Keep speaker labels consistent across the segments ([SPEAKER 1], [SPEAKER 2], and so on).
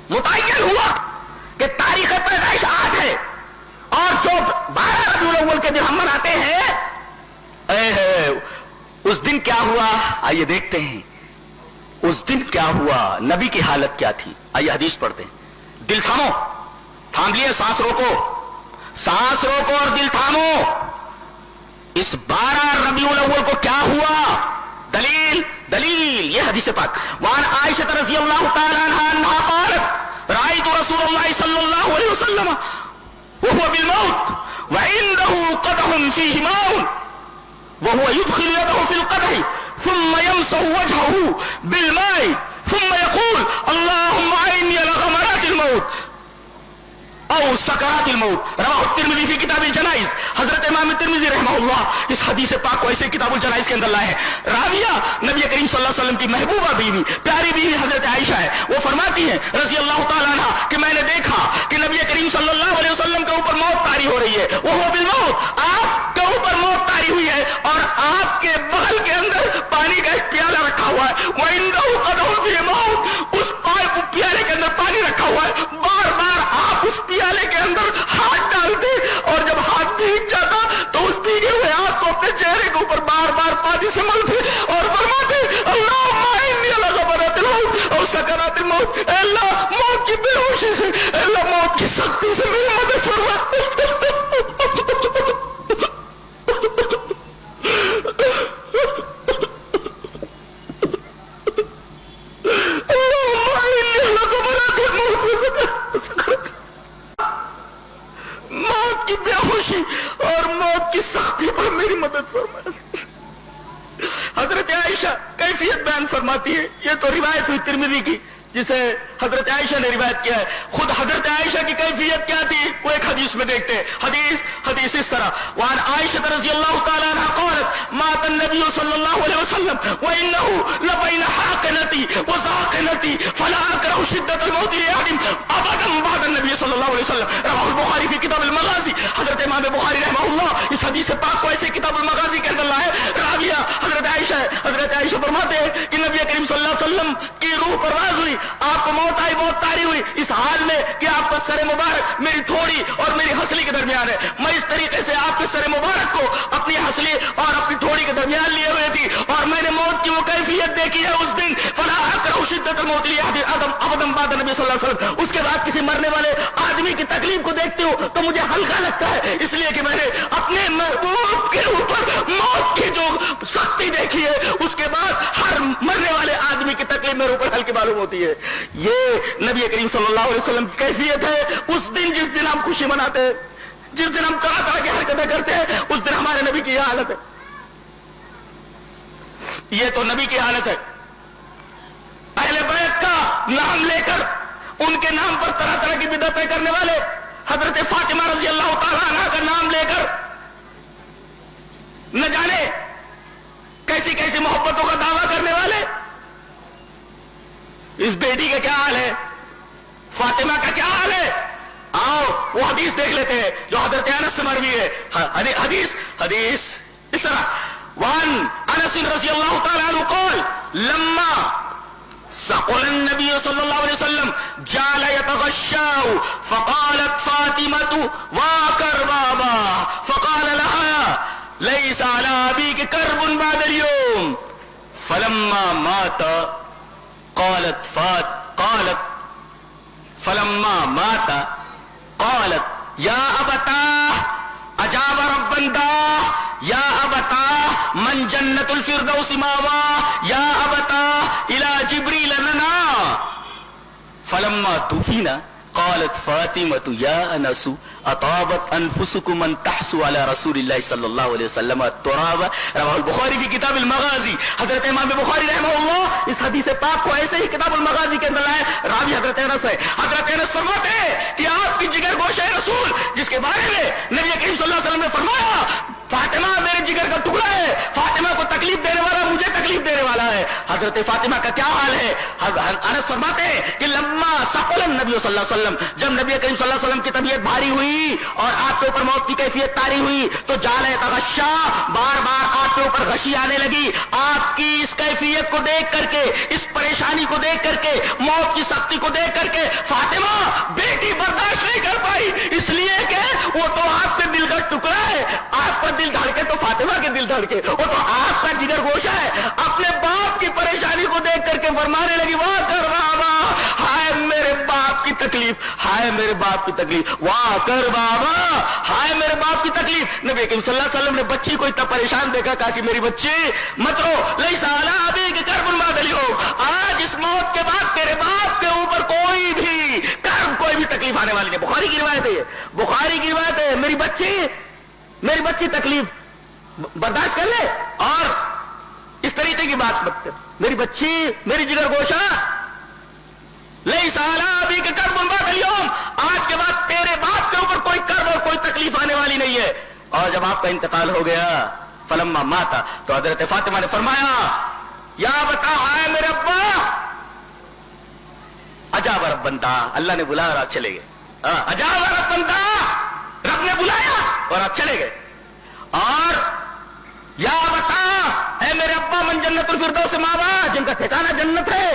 [SPEAKER 1] متعین ہوا کہ تاریخ پیدائش آج ہے اور جو 12 ربیع الاول کے دن ہم مناتے ہیں اس دن کیا ہوا آئیے دیکھتے ہیں اس دن کیا ہوا نبی کی حالت کیا تھی آئیے حدیث پڑھتے ہیں دل تھامو تھام لیے سانس روکو اور دل تھامو اس 12 ربیع الاول کو کیا ہوا دلیل یہ حدیث پاک وان عائشہ رضی اللہ تعالی عنہا انہا قالت رأيت رسول الله صلى الله عليه وسلم وهو بالموت وعنده قدح فيه ماء وهو يدخل يده في القدح ثم يمسح وجهه بالماء ثم يقول اللهم أعني على غمرات الموت او سکرات الموت رواہ الترمذی فی کتاب الجنائز حضرت امام ترمذی رحمہ اللہ اس حدیث پاک کو ایسے کتاب الجنائز کے اندر لائے ہیں راویہ نبی کریم صلی اللہ علیہ وسلم کی محبوبہ بیوی پیاری بیوی حضرت عائشہ ہے وہ فرماتی ہیں رضی اللہ تعالیٰ عنہ کہ میں نے دیکھا کہ نبی کریم صلی اللہ علیہ وسلم کے اوپر موت طاری ہو رہی ہے وہ بالموت آپ کے اوپر موت طاری ہوئی ہے اور آپ کے بغل کے اندر پانی کا ایک پیالہ رکھا ہوا ہے وَعِنْدَهُ قَدْحٌ فِيهِ مَاءٌ اس پیالے کے اندر پانی رکھا ہوا ہے بار بار آپ اس پیالے کے اندر ہاتھ ڈالتے اور جب ہاتھ بھیگ جاتا تو اس بھیگے ہوئے ہاتھ کو اپنے چہرے کے اوپر بار بار پانی سے ملتے اور فرماتے اللہم اعنی علی غمرات الموت اور سکرات الموت اے اللہ موت کی بے ہوشی سے اے اللہ موت کی سختی سے میری مدد فرما موت کی بے ہوشی اور موت کی سختی پر میری مدد فرما حضرت عائشہ کیفیت بیان فرماتی ہے یہ تو روایت ہوئی ترمذی کی جسے حضرت عائشہ نے روایت کیا ہے خود حضرت عائشہ کی کیفیت کیا تھی وہ ایک حدیث میں دیکھتے ہیں حدیث اس طرح وعن عائشہ رضی اللہ تعالی عنہ قالت مات النبی صلی اللہ علیہ وسلم وانه لبین حاقنتی وزاقنتی فلا اکرہ شدت الموت لأحد ابدا بعد النبی صلی اللہ علیہ وسلم رواہ البخاری فی کتاب المغازی حضرت امام بخاری رحمہ اللہ اس حدیث پاک کو ایسے کتاب المغازی کے اندر لائے راویہ حضرت عائشہ فرماتے ہیں کہ نبی کریم صلی اللہ علیہ وسلم کی روح پرواز ہوئی آپ کو موت آئی موت طاری ہوئی اس حال میں کہ آپ کا سر مبارک میری تھوڑی اور میری ہنسلی کے درمیان ہے میں اس طریقے سے آپ کے سر مبارک کو اپنی ہنسلی اور اپنی تھوڑی کے درمیان لیے ہوئے تھی اور میں نے موت کی وہ کیفیت دیکھی ہے اس دن فلا اکرہ شدت الموت لأحد ابدا بعد نبی صلی اللہ علیہ وسلم اس کے بعد کسی مرنے والے آدمی کی تکلیف کو دیکھتے ہو تو مجھے ہلکا لگتا ہے اس لیے کہ میں نے اپنے محبوب کے اوپر موت کی جو سختی دیکھی ہے اس کے بعد ہر مرنے والے آدمی کی تکلیف میرے اوپر ہلکی معلوم ہوتی ہے یہ نبی کریم صلی اللہ علیہ وسلم کی کیفیت ہے اس دن جس دن ہم خوشی مناتے ہیں جس دن ہم طرح طرح کی حرکتیں کرتے ہیں اس دن ہمارے نبی کی یہ حالت ہے یہ تو نبی کی حالت ہے اہل بیت کا نام لے کر ان کے نام پر طرح طرح کی بدعتیں کرنے والے حضرت فاطمہ رضی اللہ تعالی عنہ کا نام لے کر نہ جانے کیسی کیسی محبتوں کا دعویٰ کرنے والے اس بیٹی کا کیا حال ہے فاطمہ کا کیا حال ہے آؤ وہ حدیث دیکھ لیتے ہیں جو حضرت انس سے مروی ہے حدیث اس طرح وعن انس رضی اللہ تعالی عنہ قال لما سقل النبي صلى الله عليه وسلم جعل يتغشاه فقالت فاطمة وكربابا فقال لها ليس على أبيك كرب بعد اليوم فلما مات قالت فلما مات قالت يا أبتاه أجاب ربا داه يا أبتاه من جنة الفردوس مأواه يا أبتاه إلى جبريل لنا فلما دفن قالت فاطمة يا أنس أطابت أنفسكم من تحسوا على رسول الله صلى الله عليه وسلم التراب رواه البخاری في کتاب المغازی حضرت امام بخاری رحمہ اللہ اس حدیث پاک کو ایسے ہی کتاب المغازی کے اندر لائے راوی حضرت انس ہے حضرت انس فرماتے ہیں کہ آپ کی جگر گوشہ رسول جس کے بارے میں نبی کریم صلی اللہ علیہ وسلم نے فرمایا فاطمہ میرے جگر کا ٹکڑا ہے فاطمہ کو تکلیف دینے والا مجھے تکلیف دینے والا ہے حضرت فاطمہ کا کیا حال ہے؟ انس فرماتے ہیں کہ لما ثقل النبی صلی اللہ علیہ وسلم، جب نبی کریم صلی اللہ علیہ وسلم کی طبیعت بھاری ہوئی اور آپ کے اوپر موت کی کیفیت طاری ہوئی تو جال تغشا، بار بار آپ کے اوپر غشی آنے لگی. آپ کی اس کیفیت کو دیکھ کر کے، اس پریشانی کو دیکھ کر کے، موت کی سختی کو دیکھ کر کے فاطمہ بیٹی برداشت نہیں کر پائی، اس لیے کہ وہ تو آپ کے دل کا ٹکڑا ہے. آپ کا دل دھڑکے تو فاطمہ کے دل دھڑکے، وہ تو آپ کا جگر گوشہ ہے. اپنے باپ کی پریشانی کو دیکھ کر کے فرمانے لگی واہ کر بابا، ہائے میرے باپ کی تکلیف، ہائے میرے باپ کی تکلیف، واہ کر بابا، ہائے میرے باپ کی تکلیف. نبی کریم صلی اللہ علیہ وسلم نے بچی کو اتنا پریشان دیکھا، کہا کہ میری بچی مت رو، لیس علی ابیک کرب بعد اليوم، آج اس موت کے بعد تیرے باپ کے اوپر کوئی بھی کرب، کوئی بھی تکلیف آنے والی نہیں. بخاری کی روایت ہے، بخاری کی روایت ہے. میری بچی تکلیف برداشت کر لے اور اس طریقے کی بات مت کر. میری بچی، میری جگر گوشہ، لیس علی ابیک کرب بعد اليوم، آج کے بعد تیرے باپ کے اوپر کوئی کرب اور کوئی تکلیف آنے والی نہیں ہے. اور جب آپ کا انتقال ہو گیا فلما ماتا، تو حضرت فاطمہ نے فرمایا یا بتا ہائے میرے ابا، عجاب رب بنتا، اللہ نے بلایا اور آپ چلے گئے. عجاب رب بنتا، رب نے بلایا اور آپ چلے گئے. اور یا بتا اے میرے ابا من جنت الفردوس ماوا، جن کا ٹھکانہ جنت ہے.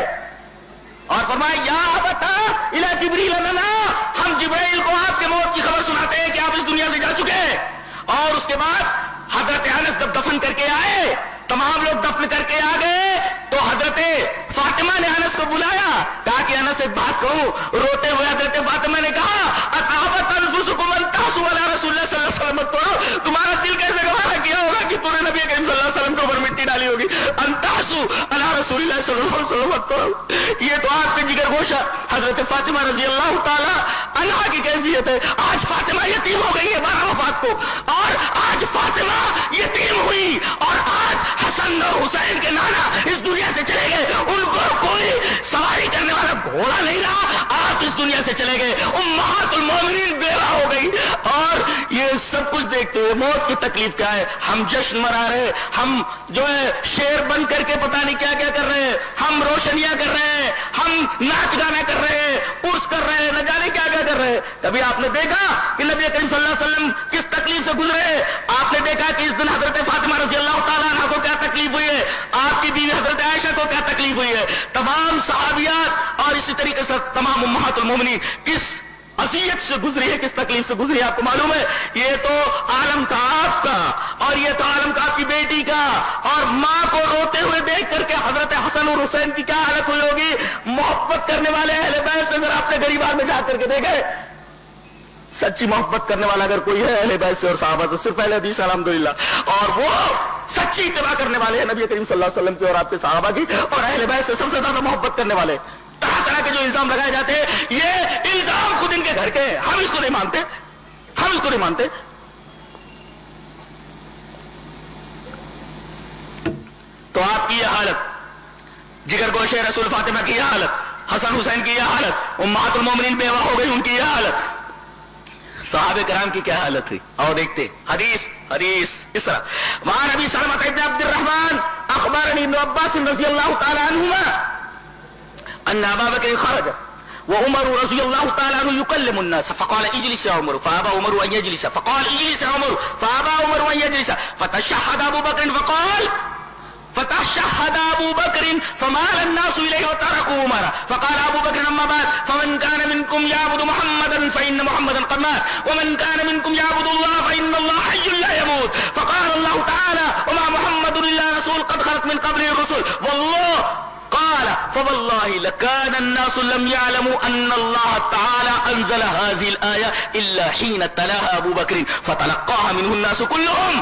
[SPEAKER 1] اور فرمایا یا بتا الی جبریل اننا، ہم جبرائیل کو آپ کے موت کی خبر سناتے ہیں کہ آپ اس دنیا سے جا چکے ہیں. اور اس کے بعد حضرت انس جب دفن کر کے آئے، تمام لوگ دفن کر کے آ گئے، تو حضرت فاطمہ نے انس کو بلایا، کہا کہ انس ایک بات کہوں. روتے ہوئے حضرت فاطمہ نے کہا اتابت انفسکم ان تحسوا علی رسول اللہ صلی اللہ علیہ وسلم، تو تمہارا دل کیسے گوارا کیا ہوگا کہ تم نے نبی کریم صلی اللہ علیہ وسلم کے اوپر مٹی ڈالی ہوگی. ان تحسوا علی رسول اللہ صلی اللہ علیہ وسلم، یہ تو آپ کے جگر گوشہ حضرت فاطمہ رضی اللہ تعالی عنہا کی کیفیت ہے. آج فاطمہ یتیم ہو گئی ہے 12 وفات کو، اور آج فاطمہ یتیم ہوئی، اور آج حسن اور حسین کے نانا اس دنیا سے چلے گئے. ان کو کوئی سواری کرنے والا گھوڑا نہیں رہا، آپ اس دنیا سے چلے گئے. امہات المومنین بیوہ ہو گئی. اور یہ سب کچھ دیکھتے ہوئے موت کی تکلیف کیا ہے؟ ہم جشن منا رہے، ہم جو ہے شیر بن کر کے پتہ نہیں کیا کیا کر رہے ہیں، ہم روشنیاں کر رہے ہیں، ہم ناچ گانا کر رہے ہیں، عرس کر رہے ہیں، نہ جانے کیا کیا کر رہے ہیں. کبھی آپ نے دیکھا کہ نبی کریم صلی اللہ علیہ وسلم کس تکلیف سے گزرے؟ آپ نے دیکھا کہ اس دن حضرت فاطمہ رضی اللہ تعالیٰ عنہ کو کیا تکلیف ہوئی ہے، آپ کی بیوی حضرت عائشہ کو کیا تکلیف ہوئی ہے، تمام صحابیات اور اسی طریقے سے تمام امہات المومنین کس اذیت سے گزری ہے، کس تکلیف سے گزری ہے. آپ کو معلوم ہے یہ تو عالم کا آپ کا، اور یہ تو عالم کا آپ کی بیٹی کا. اور ماں کو روتے ہوئے دیکھ کر کے حضرت حسن اور حسین کی کیا حالت ہوئی ہوگی. محبت کرنے والے اہل بیت سے ذرا اپنے غریبان میں جا کر کے دیکھیں، سچی محبت کرنے والا اگر کوئی ہے اہل بیت سے اور صحابہ سے، صرف اہل حدیث الحمدللہ، اور وہ سچی اتباع کرنے والے ہیں نبی کریم صلی اللہ علیہ وسلم کی اور آپ کے صحابہ کی، اور اہل بیت سے سب سے زیادہ محبت کرنے والے. طرح طرح کے جو الزام لگائے جاتے ہیں، یہ الزام خود ان کے گھر کے ہیں، ہم اس کو نہیں مانتے، ہم اس کو نہیں مانتے. تو آپ کی یہ حالت، جگر گوشے رسول فاطمہ کی یہ حالت، حسن حسین کی یہ حالت، امہات المومنین بیوہ ہو گئی ان کی یہ حالت، صحابہ کرام کی کیا حالت ہوئی. اور دیکھتے حدیث اس طرح. وہاں نبی سلمۃ ابن عبد الرحمن اخبرنی ابن عباس رضی اللہ تعالی عنہما ان ابا بکر خرج وعمر رضی اللہ تعالی عنہ يكلم الناس فقال اجلس يا عمر فابى عمر ان يجلس فقال اجلس يا عمر فابى عمر ان يجلس فتشهد ابو بكر فقال فتشهد ابو بكر فمال الناس اليه وتركوا عمر فقال ابو بكر اما بعد فمن كان منكم يعبد محمدا فان محمدا قد مات ومن كان منكم يعبد الله فان الله حي لا يموت فقال الله تعالى وما محمد الا رسول قد خلت من قبله الرسل والله قال فوالله لكان الناس لم يعلموا ان الله تعالى انزل هذه الايه الا حين تلاها ابو بكر فتلقاها منه الناس كلهم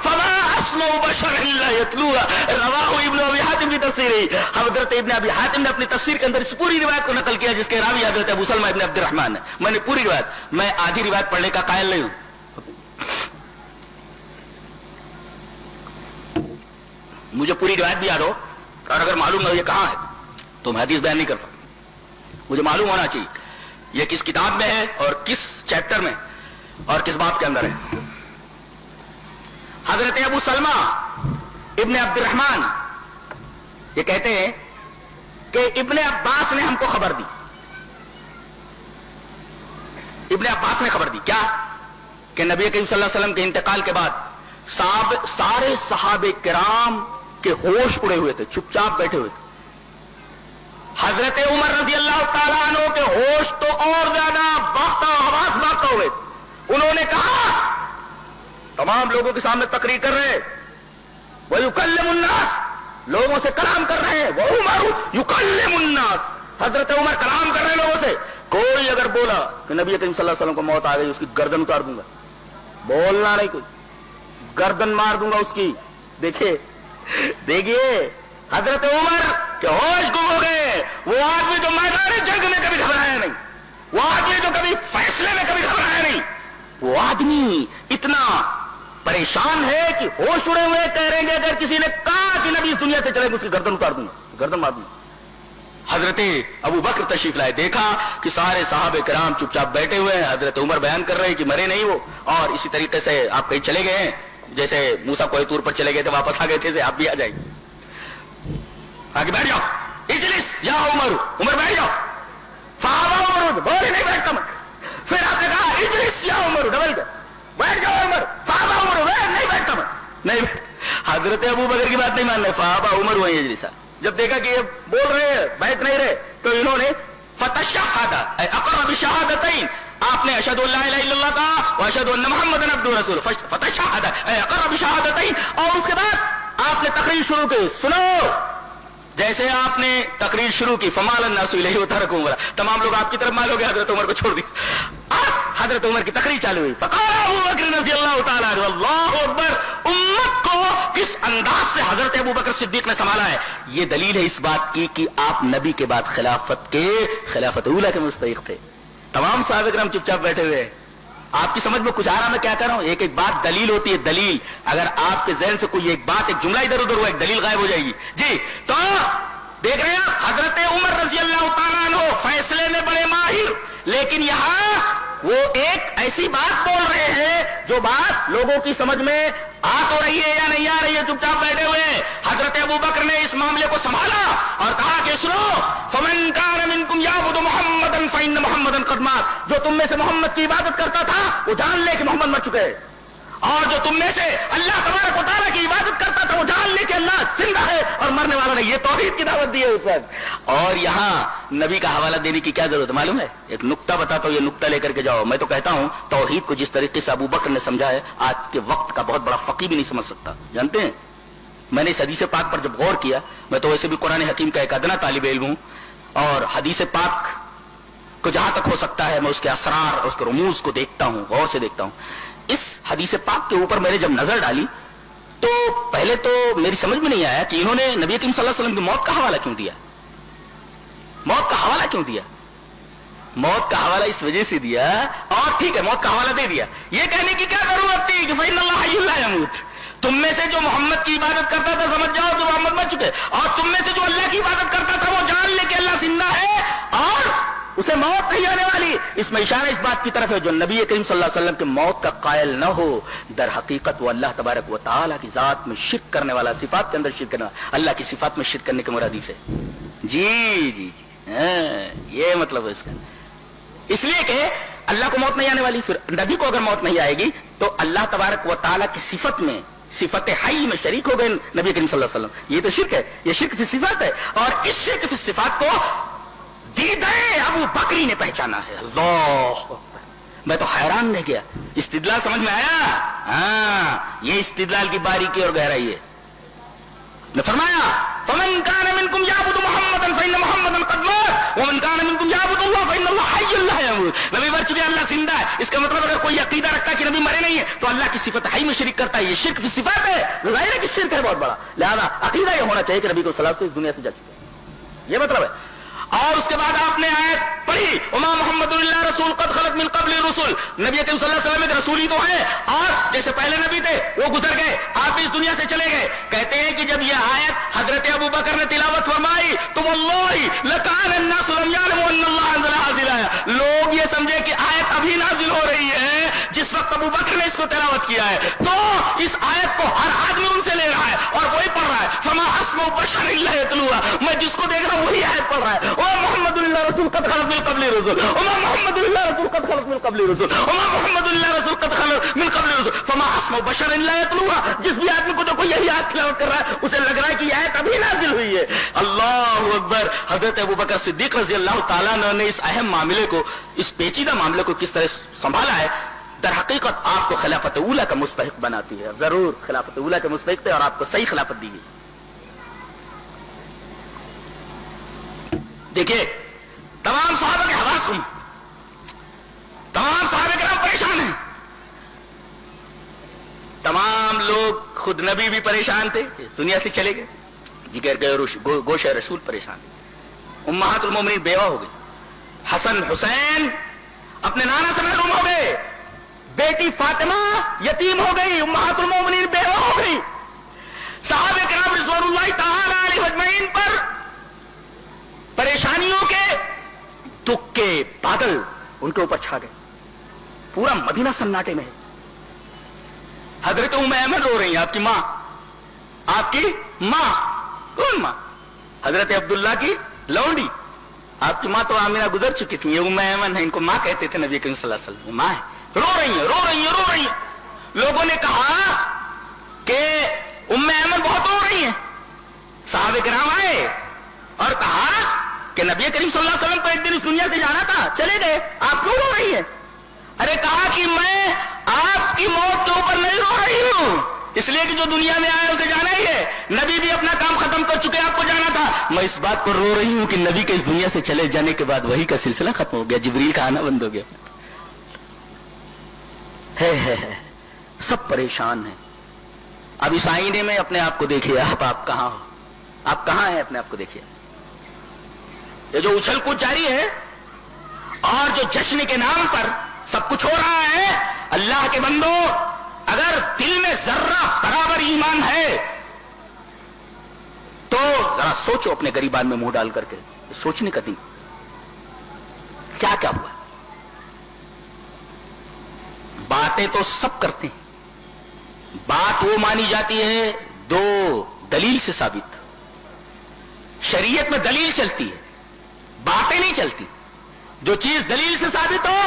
[SPEAKER 1] فما اسمع بشر الا يتلوها. رواہ ابن ابی حاتم کی تفسیر ہے. حضرت ابن ابی حاتم نے اپنی تفسیر کے اندر اس پوری روایت کو نقل کیا جس کے راوی حضرت ابو سلمہ ابن عبد الرحمن ہے. میں نے پوری روایت، میں آدھی روایت پڑھنے کا قائل نہیں ہوں. مجھے پوری روایت بھی یاد ہو، اور اگر معلوم نہ ہو یہ کہاں ہے تو میں حدیث بیان نہیں کرتا. مجھے معلوم ہونا چاہیے یہ کس کتاب میں ہے اور کس چیپٹر میں اور کس باب کے اندر ہے. حضرت ابو سلمہ ابن عبد الرحمن یہ کہتے ہیں کہ ابن عباس نے ہم کو خبر دی. ابن عباس نے خبر دی کیا کہ نبی کریم صلی اللہ علیہ وسلم کے انتقال کے بعد سارے صحابہ کرام کے ہوش اڑے ہوئے تھے, چپ چاپ بیٹھے ہوئے تھے. حضرت عمر رضی اللہ تعالیٰ عنہ کے ہوش تو اور زیادہ باختہ حواس باختہ ہوئے. انہوں نے کہا, تمام لوگوں کے سامنے تقریر کر رہے, وَيُكَلِّمُ النَّاسِ, لوگوں سے کلام کر رہے ہیں, وَعُمَرُ يُكَلِّمُ النَّاسِ, حضرت عمر کلام کر رہے ہیں لوگوں سے. کوئی اگر بولا کہ نبی کریم صلی اللہ علیہ وسلم کو موت آ گئی, اس کی گردن اتار دوں گا, بولنا نہیں, کوئی گردن مار دوں گا اس کی. دیکھیے حضرت عمر کے ہوش گم ہو گئے. وہ آدمی جو میدان جنگ میں کبھی گھبرایا نہیں, وہ آدمی جو کبھی فیصلے میں کبھی گھبرایا نہیں, وہ آدمی اتنا پریشان ہے کہ ہوش اڑے ہوئے کہہ رہے ہیں اگر کسی نے کہا کہ نبی اس دنیا سے چلے گا, اس کی گردن اتار دوں گا, گردن مار دوں گا. حضرت ابو بکر تشریف لائے, دیکھا کہ سارے صحابہ کرام چپ چاپ بیٹھے ہوئے ہیں. حضرت عمر بیان کر رہے ہیں کہ مرے نہیں وہ, اور اسی طریقے سے آپ کہیں چلے گئے ہیں, جیسے موسیٰ کوہ طور پر چلے گئے تھے واپس آ گئے تھے, آپ بھی آ جائیں, آگے بیٹھ جاؤ. اجلس یا عمر, عمر بیٹھ جاؤ. فابا عمر, بولے نہیں بیٹھتا میں. پھر آپ نے کہا اجلس یا عمر, ڈبل کر, بیٹھ جاؤ عمر. فابا عمر, نہیں بیٹھتا میں, نہیں. حضرت ابو بکر کی بات نہیں مان رہے, فابا عمر وہیں اجلسا. جب دیکھا کہ یہ بول رہے ہیں بیٹھ نہیں رہے, تو انہوں نے فتشہد, اقر بشہادتین, آپ نے اشہد ان لا الہ الا اللہ کہا واشہد ان محمد عبدہ ورسولہ, فتشہد اقر بشہادتین, اور اس کے بعد آپ نے تقریر شروع کی. سنو, جیسے آپ نے تقریر شروع کی, فمال الناس الیہ وترکوا عمرہ, تمام لوگ آپ کی طرف مال ہو گئے, حضرت عمر کو چھوڑ دیا. حضرت عمر کی تقریر چالو ہوئی. فقال ابو بکر رضی اللہ تعالیٰ عنہ, اللہ اکبر, امت کو کس انداز سے حضرت ابو بکر صدیق نے سنبھالا ہے. یہ دلیل ہے اس بات کی کہ آپ نبی کے بعد خلافت اولیٰ کے مستحق تھے. تمام صحابہ کرام چپ چاپ بیٹھے ہوئے. آپ کی سمجھ میں کچھ آ رہا, میں کیا کر رہا ہوں؟ ایک ایک بات دلیل ہوتی ہے, دلیل. اگر آپ کے ذہن سے کوئی ایک بات, ایک جملہ ادھر ادھر ہوا, ایک دلیل غائب ہو جائے گی. جی, تو دیکھ رہے ہیں حضرت عمر رضی اللہ تعالیٰ عنہ فیصلے میں بڑے ماہر, لیکن یہاں وہ ایک ایسی بات بول رہے ہیں جو بات لوگوں کی سمجھ میں آ تو رہی ہے یا نہیں آ رہی ہے, چپ چاپ بیٹھے ہوئے. حضرت ابو بکر نے اس معاملے کو سنبھالا اور کہا کہ سنو, فمن کان منکم یعبد محمدا فإن محمدا قد مات, جو تم میں سے محمد کی عبادت کرتا تھا وہ جان لے کہ محمد مر چکے, اور جو تم میں سے اللہ تبارک و تعالیٰ کی عبادت کرتا تھا وہ جان لے کہ اللہ زندہ ہے اور مرنے والا نہیں. یہ توحید کی دعوت دی ہے اس وقت. اور یہاں نبی کا حوالہ دینے کی کیا ضرورت معلوم ہے؟ ایک نقطہ بتاتا ہوں, یہ نقطہ لے کر کے جاؤ. میں تو کہتا ہوں توحید کو جس طریقے سے ابو بکر نے سمجھا ہے, آج کے وقت کا بہت بڑا فقیہ بھی نہیں سمجھ سکتا. جانتے ہیں, میں نے اس حدیث پاک پر جب غور کیا, میں تو ویسے بھی قرآن حکیم کا ایک ادنا طالب علم ہوں, اور حدیث پاک کو جہاں تک ہو سکتا ہے میں اس کے اسرار, اس کے رموز کو دیکھتا ہوں, غور سے دیکھتا ہوں. اس حدیث پاک کے اوپر میں نے جب نظر ڈالی تو پہلے تو میری سمجھ میں نہیں آیا کہ انہوں نے نبی کریم صلی اللہ علیہ وسلم کی موت کا حوالہ کیوں دیا. موت کا حوالہ کیوں دیا؟ موت کا حوالہ اس وجہ سے دیا, اور ٹھیک ہے موت کا حوالہ دے دیا, یہ کہنے کی کیا ضرورت تھی کہ فإن اللہ حی لا یموت, تم میں سے جو محمد کی عبادت کرتا تھا سمجھ جاؤ کہ محمد مر چکے, اور تم میں سے جو اللہ کی عبادت کرتا تھا وہ جان لے کہ اللہ زندہ ہے اور اسے موت نہیں آنے والی. اس میں اشارہ اس بات کی طرف ہے جو نبی کریم صلی اللہ علیہ وسلم کے موت کا قائل نہ ہو, در حقیقت وہ اللہ تبارک و تعالیٰ کی ذات میں شرک کرنے والا, صفات کے اندر شرک کرنے والا, اللہ کی صفات میں شرک کرنے کے مرادف ہے. جی جی جی, یہ مطلب ہے اس کا. اس لیے کہ اللہ کو موت نہیں آنے والی, پھر نبی کو اگر موت نہیں آئے گی تو اللہ تبارک و تعالیٰ کی صفت میں, صفت حی میں شریک ہو گئے نبی کریم صلی اللہ علیہ وسلم. یہ تو شرک ہے, یہ شرک فی صفات ہے, اور اس شرک فی صفات کو دیدے ابو بکری نے پہچانا ہے. اللہ, میں تو حیران رہ گیا. استدلال سمجھ میں آیا؟ ہاں, یہ استدلال کی باریکی اور گہرائی ہے. نے فرمایا فمن کان منکم یعبد محمدا فإن محمدا قد مات ومن کان منکم یعبد اللہ فإن اللہ حی لا یموت. نبی مر چکے, اللہ زندہ ہے. اس کا مطلب اگر کوئی عقیدہ رکھتا ہے کہ نبی مرے نہیں ہے تو اللہ کی صفت حی میں شرک کرتا ہے, یہ شرک فی صفات ہے. ظاہر ہے کہ شرک ہے بہت بڑا, لہذا عقیدہ یہ ہونا چاہیے کہ نبی کو سلام سے اس دنیا سے جا چکے, یہ مطلب ہے. اور اس کے بعد آپ نے آیت پڑھی وما محمد اللہ رسول قد خلت من قبل الرسل، نبی اکرم صلی اللہ علیہ وسلم ایک رسول ہی تو ہیں، اور جیسے پہلے نبی تھے وہ گزر گئے، آپ بھی اس دنیا سے چلے گئے۔ کہتے ہیں کہ جب یہ آیت حضرت ابو بکر نے تلاوت فرمائی تو واللہ لکان الناس لم يعلموا ان اللہ انزل هذه الآیہ، لوگ یہ سمجھے کہ آیت ابھی نازل ہو رہی ہے جس وقت ابو بکر نے اس کو تلاوت کیا ہے، تو اس آیت کو ہر آدمی ان سے لے رہا ہے اور وہی پڑھ رہا ہے۔ فما اسمع بشر الا يتلوها، میں جس کو دیکھ رہا ہوں وہی آیت پڑھ رہا ہے۔ او محمد اللہ رسول قد خلت من قبل الرسل، وما محمد اللہ رسول قد خلت من قبل الرسل، وما محمد اللہ رسول قد خلت من قبل الرسل، فما اسمع بشر الا يتلوها۔ جس بھی آدمی کو دیکھو یہی آیت تلاوت کر رہا ہے اسے لگ رہا ہے کہ یہ آیت ابھی نازل ہوئی ہے۔ اللہ اکبر۔ حضرت ابوبکر صدیق رضی اللہ تعالیٰ عنہ نے اس اہم معاملے کو، اس پیچیدہ معاملے کو کس طرح سنبھالا ہے، در حقیقت آپ کو خلافت اولیٰ کا مستحق بناتی ہے۔ ضرور خلافت اولیٰ کے مستحق تھے اور آپ کو صحیح خلافت دی گئی۔ دیکھیے تمام صحابہ کے حواس گم، تمام صحابہ کرام پریشان ہیں، تمام لوگ، خود نبی بھی پریشان تھے، دنیا سے چلے گئے، جگر گئے، گوشہ رسول پریشان تھے، امہات المومنین بیوہ ہو گئی، حسن حسین اپنے نانا سے محروم ہو گئے، بیٹی فاطمہ یتیم ہو گئی، امہات المومنین بیوہ ہو گئی، صحابہ کرام رضوان اللہ تعالی علیہ اجمعین پر پریشانیوں کے دکھ کے بادل ان کے اوپر چھا گئے، پورا مدینہ سناٹے میں ہے۔ حضرت ام ایمن رو رہی ہیں، آپ کی ماں، آپ کی ماں، کون ماں؟ حضرت عبداللہ کی لونڈی، آپ کی ماں تو آمینہ گزر چکی تھی، یہ ام ایمن ہے، ان کو ماں کہتے تھے نبی کریم صلی اللہ علیہ وسلم، یہ ماں ہے، رو رہی ہیں، رو رہی ہیں، رو رہی ہیں۔ لوگوں نے کہا کہ ام ایمن بہت رو رہی ہیں، صحابہ کرام آئے اور کہا کہ نبی کریم صلی اللہ علیہ وسلم کو ایک دن اس دنیا سے جانا تھا، چلے گئے، آپ کیوں رو رہی ہیں؟ ارے کہا کہ میں آپ کی موت کے اوپر نہیں رو رہی ہوں، اس لیے کہ جو دنیا میں آیا اسے جانا ہی ہے، نبی بھی اپنا کام ختم کر چکے، آپ کو جانا تھا، میں اس بات پر رو رہی ہوں کہ نبی کے اس دنیا سے چلے جانے کے بعد وحی کا سلسلہ ختم ہو گیا، جبریل کا آنا بند ہو گیا۔ ہے سب پریشان ہیں۔ اب اس آئینے میں اپنے آپ کو دیکھیے، آپ کہاں ہو، آپ کہاں ہیں، اپنے آپ کو دیکھیے۔ یہ جو اچھل کود جاری ہے اور جو جشن کے نام پر سب کچھ ہو رہا ہے، اللہ کے بندو اگر دل میں ذرہ برابر ایمان ہے تو ذرا سوچو اپنے گریبان میں منہ ڈال کر کے، سوچنے کا دن کیا کیا ہوا۔ باتیں تو سب کرتے ہیں، بات وہ مانی جاتی ہے دو دلیل سے ثابت، شریعت میں دلیل چلتی ہے، باتیں نہیں چلتی، جو چیز دلیل سے ثابت ہو